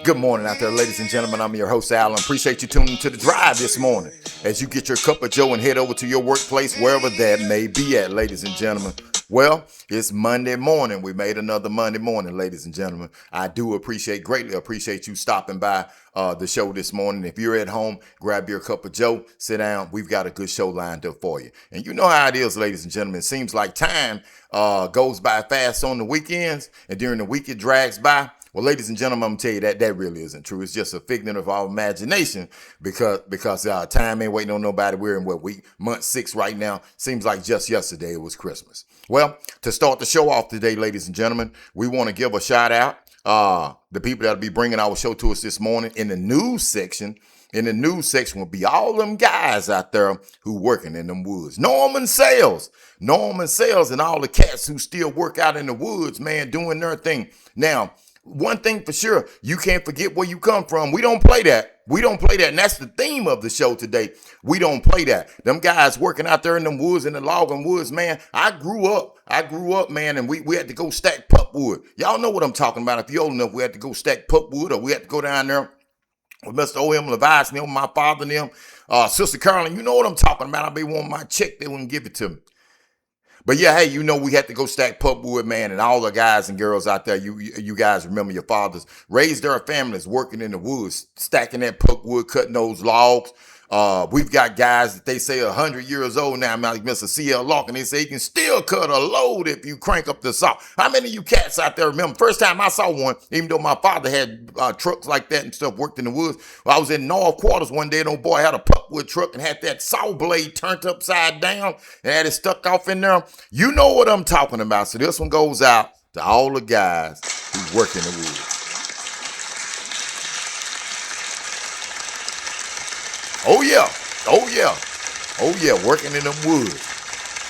Good morning out there, ladies and gentlemen. I'm your host, Alan. Appreciate you tuning to The Drive this morning as you get your cup of joe and head over to your workplace, wherever that may be at, ladies and gentlemen. Well, it's Monday morning. We made another Monday morning, ladies and gentlemen. I do greatly appreciate you stopping by the show this morning. If you're at home, grab your cup of joe, sit down. We've got a good show lined up for you. And you know how it is, ladies and gentlemen. It seems like time goes by fast on the weekends, and during the week it drags by. Well, ladies and gentlemen, I'm gonna tell you that really isn't true. It's just a figment of our imagination because time ain't waiting on nobody. We're in month 6 right now. Seems like just yesterday it was Christmas. Well, to start the show off today, ladies and gentlemen, we want to give a shout out the people that'll be bringing our show to us this morning in the news section. In the news section will be all them guys out there who working in them woods. Norman Sales, and all the cats who still work out in the woods, man, doing their thing. Now, one thing for sure, you can't forget where you come from. We don't play that. And that's the theme of the show today. We don't play that. Them guys working out there in them woods, in the logging woods, man. I grew up, man, and we had to go stack pulpwood. Y'all know what I'm talking about. If you're old enough, we had to go stack pulpwood, or we had to go down there with Mr. O.M. Levice and them, my father and them. Sister Carolyn, you know what I'm talking about. I'll be wanting my check. They wouldn't give it to me. But yeah, hey, we had to go stack pulpwood, man, and all the guys and girls out there, you guys remember your fathers raised their families working in the woods, stacking that pulpwood, cutting those logs. We've got guys that they say 100 years old now, like Mr. C.L. Larkin. They say you can still cut a load if you crank up the saw. How many of you cats out there remember? First time I saw one, even though my father had trucks like that and stuff, worked in the woods. Well, I was in North Quarters one day, and old boy had a pulpwood truck and had that saw blade turned upside down and had it stuck off in there. You know what I'm talking about. So this one goes out to all the guys who work in the woods. Oh yeah, working in them woods.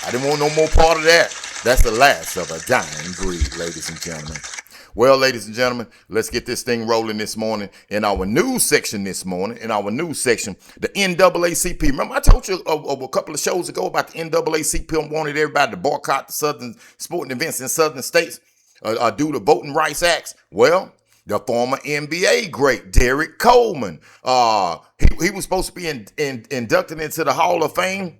I didn't want no more part of that. That's the last of a dying breed, ladies and gentlemen. Well, ladies and gentlemen, let's get this thing rolling this morning in our news section the NAACP. Remember, I told you a couple of shows ago about the NAACP wanted everybody to boycott the Southern sporting events in Southern states due to Voting Rights Acts. Well, the former NBA great Derek Coleman, he was supposed to be inducted into the Hall of Fame.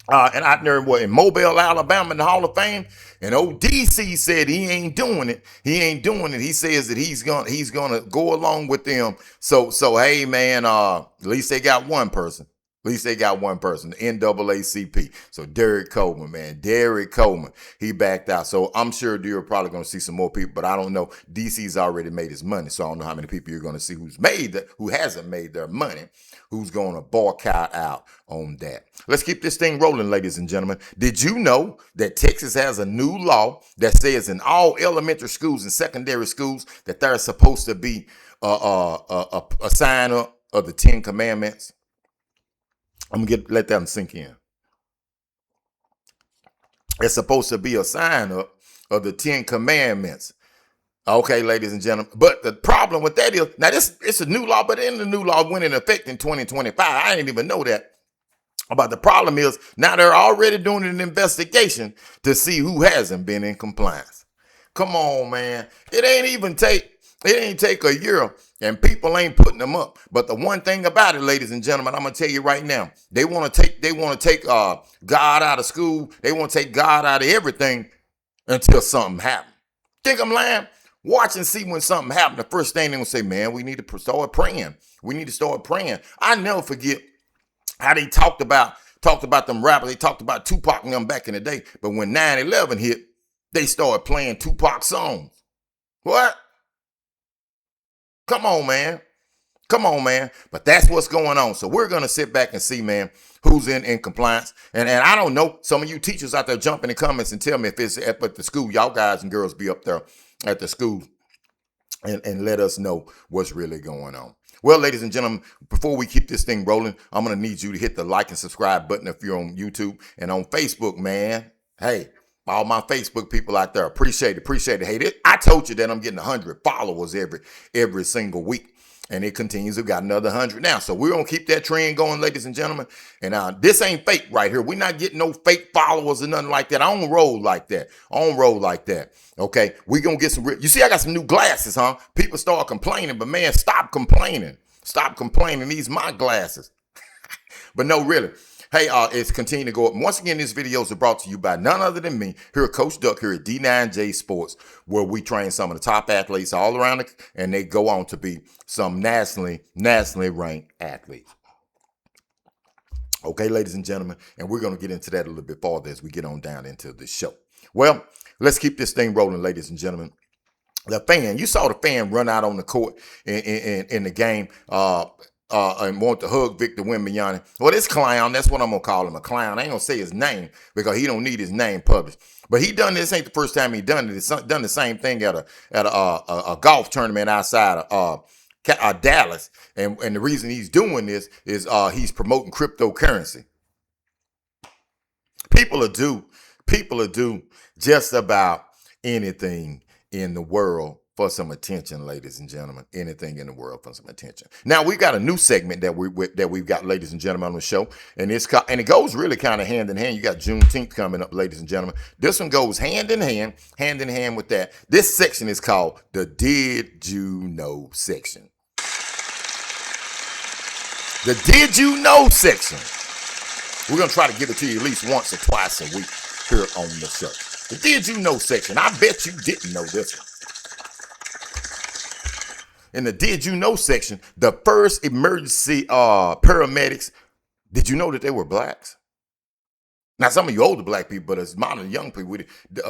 And out there in Mobile, Alabama, in the Hall of Fame, and old DC said he ain't doing it. He says that he's gonna go along with them. So hey man, at least they got one person. The NAACP. So Derek Coleman, he backed out. So I'm sure you're probably going to see some more people, but I don't know. DC's already made his money, so I don't know how many people you're going to see who hasn't made their money, who's going to boycott out on that. Let's keep this thing rolling, ladies and gentlemen. Did you know that Texas has a new law that says in all elementary schools and secondary schools that there's supposed to be a sign up of the 10 Commandments? I'm going to let that sink in. It's supposed to be a sign up of the 10 Commandments. Okay, ladies and gentlemen. But the problem with that is, now it's a new law, but then the new law went into effect in 2025. I didn't even know that. But the problem is, now they're already doing an investigation to see who hasn't been in compliance. Come on, man. It ain't take a year, and people ain't putting them up. But the one thing about it, ladies and gentlemen, I'm gonna tell you right now, they want to take God out of school. They want to take God out of everything until something happens. Think I'm lying? Watch and see when something happens. The first thing they're gonna say, man, we need to start praying. I never forget how they talked about them rappers. They talked about Tupac and them back in the day. But when 9/11 hit, they started playing Tupac songs. What? Come on, man. But that's what's going on. So we're going to sit back and see, man, who's in compliance. And I don't know. Some of you teachers out there jump in the comments and tell me if it's at the school. Y'all guys and girls be up there at the school and let us know what's really going on. Well, ladies and gentlemen, before we keep this thing rolling, I'm going to need you to hit the like and subscribe button if you're on YouTube and on Facebook, man. Hey, All my Facebook people out there, appreciate it. Hey, I told you that I'm getting 100 followers every single week. And it continues. We've got another 100 now. So we're going to keep that trend going, ladies and gentlemen. And this ain't fake right here. We're not getting no fake followers or nothing like that. I don't roll like that. Okay? We're going to get some real. You see, I got some new glasses, huh? People start complaining, but man, stop complaining. Stop complaining. These my glasses. But no, really. Hey, it's continuing to go up. Once again, these videos are brought to you by none other than me, here at Coach Duck, here at D9jsports, where we train some of the top athletes all around, and they go on to be some nationally ranked athletes. Okay, ladies and gentlemen, and we're going to get into that a little bit farther as we get on down into the show. Well, let's keep this thing rolling, ladies and gentlemen. The fan, you saw the fan run out on the court in the game, and want to hug Victor Wembanyama. Well, this clown, that's what I'm going to call him, a clown. I ain't going to say his name because he don't need his name published. But he done this, ain't the first time he done it. He's done the same thing at a golf tournament outside of Dallas. And the reason he's doing this is he's promoting cryptocurrency. People will do just about anything in the world for some attention, ladies and gentlemen. Anything in the world for some attention. Now we got a new segment that we've got, ladies and gentlemen, on the show, and it goes really kind of hand in hand. You got Juneteenth coming up, ladies and gentlemen. This one goes hand in hand with that. This section is called the Did You Know section. The Did You Know section. We're gonna try to give it to you at least once or twice a week here on the show. The Did You Know section. I bet you didn't know this one. In the Did You Know section, the first emergency paramedics, did you know that they were blacks? Now, some of you older black people, but as modern young people,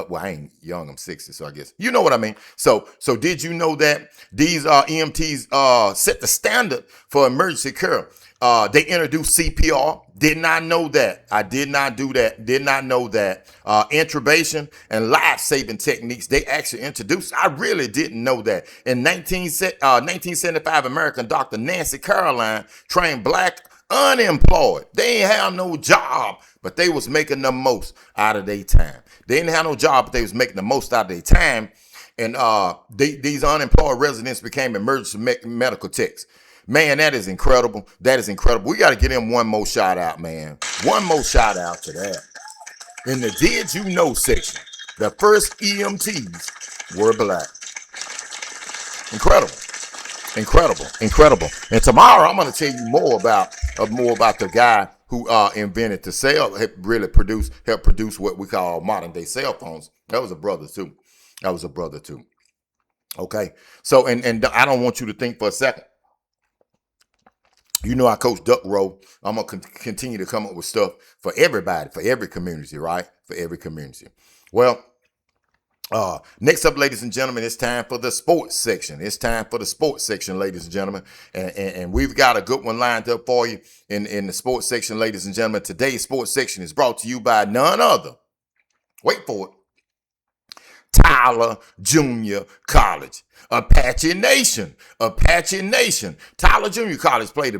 well, I ain't young, I'm 60, so I guess, you know what I mean? So did you know that these EMTs set the standard for emergency care? They introduced CPR. Did not know that. I did not do that. Did not know that. Intubation and life-saving techniques, they actually introduced. I really didn't know that. In 1975, American doctor Nancy Caroline trained black unemployed. They ain't have no job, but they was making the most out of their time. They didn't have no job, but they was making the most out of their time. And these unemployed residents became emergency medical techs. Man, that is incredible. That is incredible. We got to get him one more shout out, man. One more shout out to that. In the Did You Know section, the first EMTs were black. Incredible. And tomorrow I'm going to tell you more about the guy who invented the cell, helped produce what we call modern day cell phones. That was a brother too. Okay. So, and I don't want you to think for a second. You know, I coach Duck Row. I'm going to continue to come up with stuff for everybody, for every community, right? For every community. Well, next up, ladies and gentlemen, it's time for the sports section. It's time for the sports section, ladies and gentlemen. And we've got a good one lined up for you in the sports section, ladies and gentlemen. Today's sports section is brought to you by none other. Wait for it. Tyler Junior College. Apache Nation. Tyler Junior College played a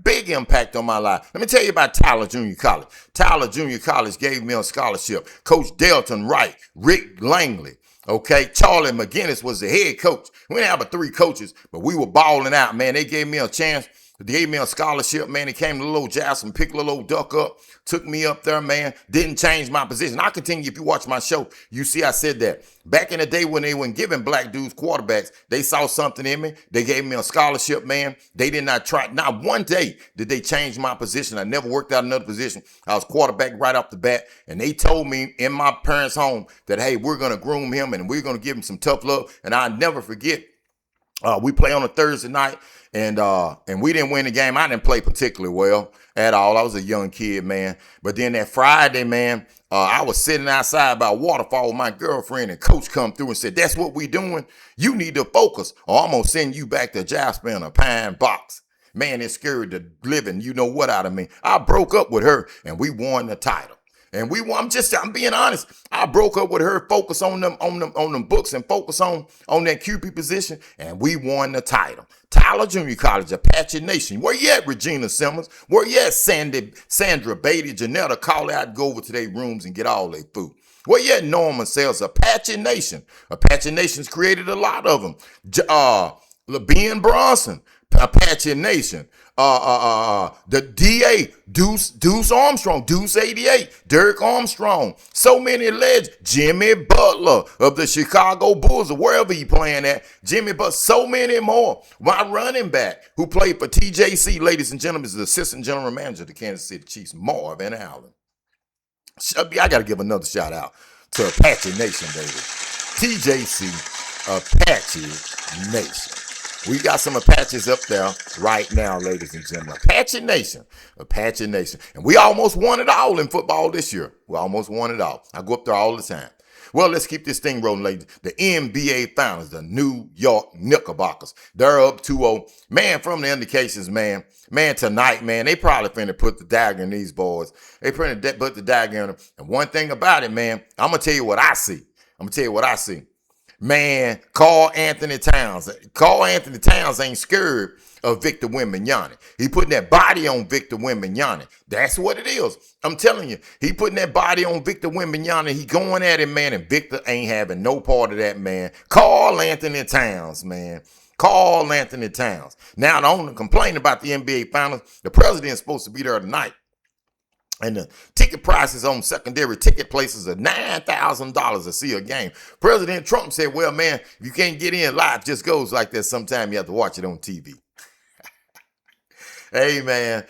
big impact on my life. Let me tell you about Tyler Junior College. Tyler Junior College gave me a scholarship. Coach Delton Wright, Rick Langley, okay? Charlie McGinnis was the head coach. We didn't have but 3 coaches, but we were balling out, man. They gave me a chance. They gave me a scholarship, man. It came to little Jasmine, picked little Duck up, took me up there, man. Didn't change my position. I continue, if you watch my show, you see I said that. Back in the day when they weren't giving black dudes quarterbacks, they saw something in me. They gave me a scholarship, man. They did not try. Not one day did they change my position. I never worked out another position. I was quarterback right off the bat. And they told me in my parents' home that, hey, we're going to groom him and we're going to give him some tough love. And I'll never forget. We play on a Thursday night, and we didn't win the game. I didn't play particularly well at all. I was a young kid, man. But then that Friday, man, I was sitting outside by a waterfall with my girlfriend, and coach come through and said, that's what we doing. You need to focus, or I'm going to send you back to Jasper in a pine box. Man, it scared the living, you know what, out of me. I broke up with her, and we won the title. And I'm being honest. I broke up with her, focus on them books and focus on that QB position, and we won the title. Tyler Junior College, Apache Nation. Where you at, Regina Simmons? Where you at, Sandra Beatty, Janetta? Call out, go over to their rooms and get all their food. Well, yeah, Norman sells Apache Nation. Apache Nation's created a lot of them. Ben Bronson, Apache Nation. The DA, Deuce Armstrong, Deuce 88, Derek Armstrong. So many legends. Jimmy Butler of the Chicago Bulls or wherever he playing at. Jimmy Butler, so many more. My running back who played for TJC, ladies and gentlemen, is the assistant general manager of the Kansas City Chiefs, Marvin Allen. I got to give another shout out to Apache Nation, baby. TJC, Apache Nation. We got some Apaches up there right now, ladies and gentlemen. Apache Nation. Apache Nation. And we almost won it all in football this year. We almost won it all. I go up there all the time. Well, let's keep this thing rolling, ladies. The NBA Finals, the New York Knickerbockers. They're up 2-0. Man, from the indications, man, tonight, man, they probably finna put the dagger in these boys. They finna put the dagger in them. And one thing about it, man, I'm going to tell you what I see. Man, Carl Anthony Towns ain't scared of Victor Wembanyama. He putting that body on Victor Wembanyama. That's what it is. I'm telling you, he putting that body on Victor Wembanyama. He going at him, man, and Victor ain't having no part of that, man. Carl Anthony Towns, man. Carl Anthony Towns. Now, the only complaint about the NBA Finals, the president's supposed to be there tonight. And the ticket prices on secondary ticket places are $9,000 to see a game. President Trump said, well, man, if you can't get in live, just goes like that. Sometime you have to watch it on TV. Hey, man.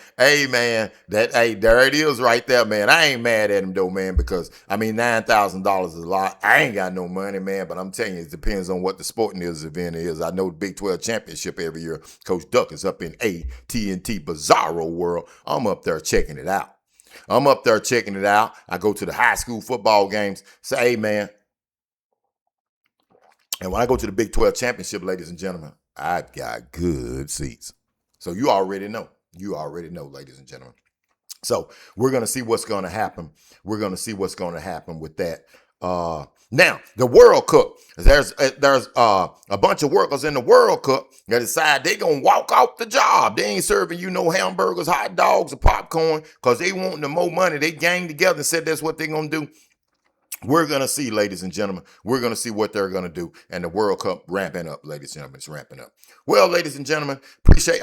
There it is right there, man. I ain't mad at him, though, man, because, $9,000 is a lot. I ain't got no money, man, but I'm telling you, it depends on what the sporting event is. I know the Big 12 championship every year. Coach Duck is up in AT&T Bizarro World. I'm up there checking it out. I go to the high school football games. Say, hey, man. And when I go to the Big 12 championship, ladies and gentlemen, I've got good seats. So you already know, ladies and gentlemen. So we're going to see what's going to happen. We're going to see what's going to happen with that. Now, the World Cup, there's a bunch of workers in the World Cup that decide they're going to walk off the job. They ain't serving you no hamburgers, hot dogs, or popcorn because they want the more money. They gang together and said that's what they're going to do. We're going to see, ladies and gentlemen. We're going to see what they're going to do. And the World Cup ramping up, ladies and gentlemen. It's ramping up. Well, ladies and gentlemen,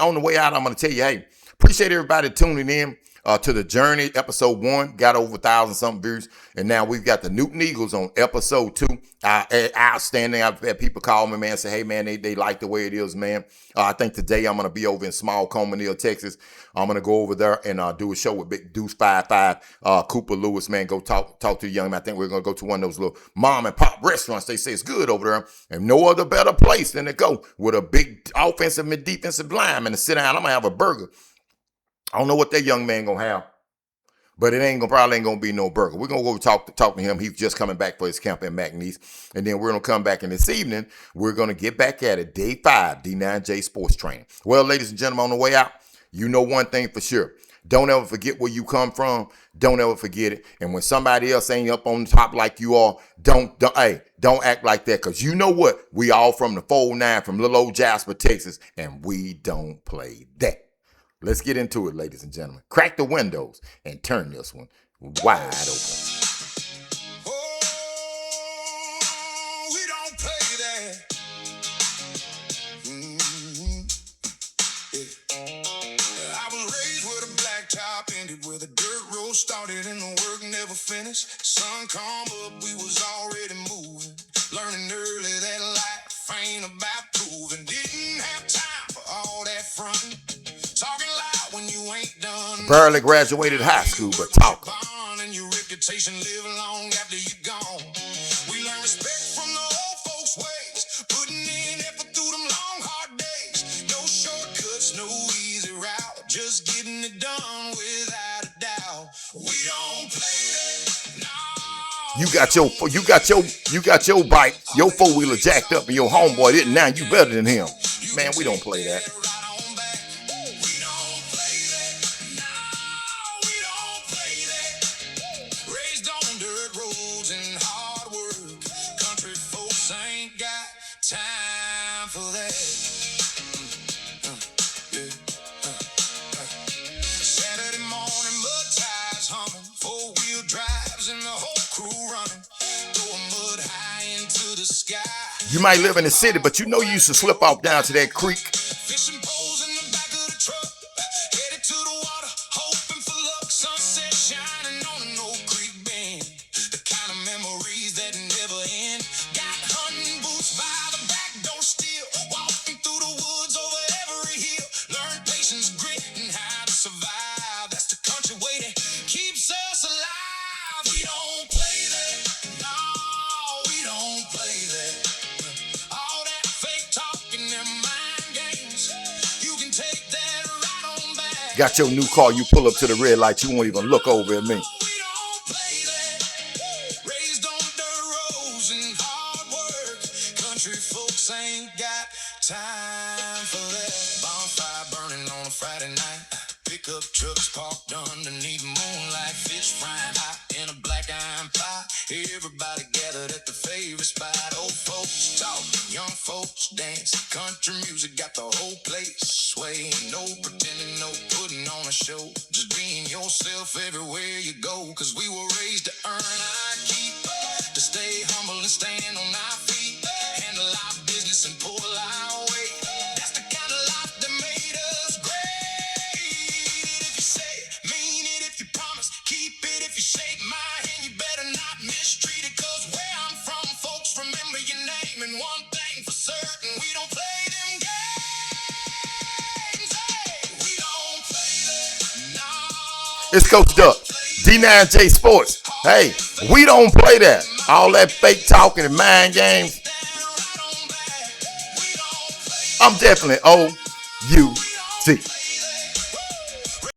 on the way out, I'm going to tell you, hey, appreciate everybody tuning in to The Journey. Episode 1 got over 1,000-something views. And now we've got the Newton Eagles on episode 2. Outstanding. I've had people call me, man, and say, hey, man, they like the way it is, man. I think today I'm going to be over in Small Comanille, Texas. I'm going to go over there and do a show with Big Deuce 55, Cooper Lewis, man. Go talk to the young man. I think we're going to go to one of those little mom and pop restaurants. They say it's good over there. And no other better place than to go with a big offensive and defensive lineman to sit down. I'm going to have a burger. I don't know what that young man going to have. But it probably ain't gonna be no burger. We're gonna go talk to him. He's just coming back for his camp in McNeese. And then we're gonna come back in this evening. We're gonna get back at it. Day 5, D9jsports training. Well, ladies and gentlemen, on the way out, you know one thing for sure. Don't ever forget where you come from. Don't ever forget it. And when somebody else ain't up on the top like you are, don't act like that. Cause you know what? We all from the 409 from little old Jasper, Texas, and we don't play that. Let's get into it, ladies and gentlemen. Crack the windows and turn this one wide open. Oh, we don't play that. Yeah. I was raised with a black top, ended with a dirt road, started and the work never finished. Sun come up, we was already moving. Learning early that life ain't about proving. Didn't have time for all that fronting. Talking loud when you ain't done. Barely graduated high school, but talking. And your reputation live long after you gone. We learn respect from the old folks' ways, putting in effort through them long, hard days. No shortcuts, no easy route, just getting it done without a doubt. We don't play that. No. You got your bike, your 4-wheeler jacked up, and your homeboy didn't. Now you better than him. Man, we don't play that. Time for that. Saturday morning, mud tires humming, 4-wheel drives and the whole crew running. You might live in the city, but you know you used to slip off down to that creek. Fishing poles in the back of the truck, headed to the water, hoping for luck. Sunset shining on an old creek bend, the kind of memories that never end. Got hunting boots by the back door still, walking through the woods over every hill. Learn patience, grit, and how to survive. That's the country way that keeps us alive. We don't play that, no, we don't play that. All that fake talking and mind games, you can take that right on back. Got your new car, you pull up to the red light, you won't even look over at me. We don't play that. Raised on dirt roads and hard work. Country folks ain't got time for that. Bonfire burning on a Friday night. Pickup trucks parked underneath moonlight. Fish frying hot in a black iron pot. Everybody gathered at the favorite spot. Old folks talking, young folks dancing. Country music got the whole place swaying. No pretending, no putting on a show. Just being yourself everywhere you go. Cause we were raised to earn our keep, to stay humble and stand on our feet, handle our business and pull our weight. That's the kind of life that made us great. If you say it, mean it. If you promise, keep it. If you shake my hand, you better not mistreat it. Cause where I'm from, folks remember your name. And one thing for certain, we don't play them games. Hey, we don't play that. No. It's Coach Duck, D9jsports. Hey, we don't play that. All that fake talking and mind games. I'm definitely OUT.